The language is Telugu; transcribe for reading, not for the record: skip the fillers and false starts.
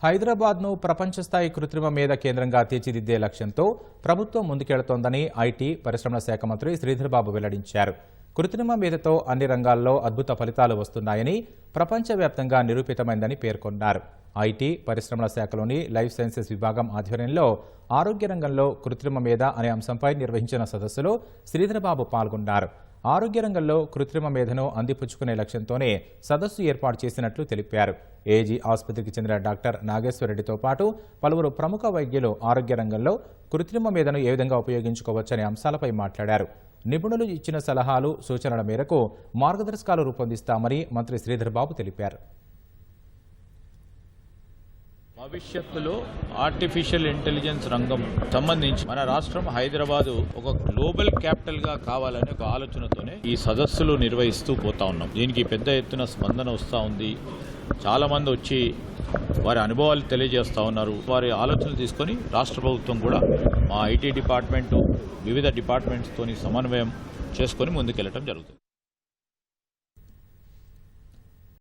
హైదరాబాద్ను ప్రపంచ స్థాయి కృత్రిమ మేధ కేంద్రంగా తీర్చిదిద్దే లక్ష్యంతో ప్రభుత్వం ముందుకెళ్తోందని ఐటీ పరిశ్రమల శాఖ మంత్రి శ్రీధర్బాబు వెల్లడించారు. కృత్రిమ మేధతో అన్ని రంగాల్లో అద్భుత ఫలితాలు వస్తున్నాయని, ప్రపంచవ్యాప్తంగా నిరూపితమైందని పేర్కొన్నారు. ఐటీ పరిశ్రమల శాఖలోని లైఫ్ సైన్సెస్ విభాగం ఆధ్వర్యంలో ఆరోగ్య రంగంలో కృత్రిమ మేధ అనే అంశంపై నిర్వహించిన సదస్సులో శ్రీధర్బాబు పాల్గొన్నారు. ఆరోగ్య రంగంలో కృత్రిమ మేధను అందిపుచ్చుకునే లక్ష్యంతోనే సదస్సు ఏర్పాటు చేసినట్లు తెలిపారు. ఏజీ ఆసుపత్రికి చెందిన డాక్టర్ నాగేశ్వరరెడ్డితో పాటు పలువురు ప్రముఖ వైద్యులు ఆరోగ్య రంగంలో కృత్రిమ మేధను ఏ విధంగా ఉపయోగించుకోవచ్చనే అంశాలపై మాట్లాడారు. నిపుణులు ఇచ్చిన సలహాలు, సూచనల మేరకు మార్గదర్శకాలు రూపొందిస్తామని మంత్రి శ్రీధర్బాబు తెలిపారు. భవిష్యత్తులో ఆర్టిఫిషియల్ ఇంటెలిజెన్స్ రంగం సంబంధించి మన రాష్ట్రం హైదరాబాదు ఒక గ్లోబల్ క్యాపిటల్ గా కావాలనే ఒక ఆలోచనతోనే ఈ సదస్సులు నిర్వహిస్తూ పోతా ఉన్నాం. దీనికి పెద్ద ఎత్తున స్పందన వస్తూ ఉంది. చాలా మంది వచ్చి వారి అనుభవాలు తెలియజేస్తూ ఉన్నారు. వారి ఆలోచనలు తీసుకొని రాష్ట్ర ప్రభుత్వం కూడా మా ఐటీ డిపార్ట్మెంటు వివిధ డిపార్ట్మెంట్స్తోని సమన్వయం చేసుకొని ముందుకెళ్లడం జరుగుతుంది.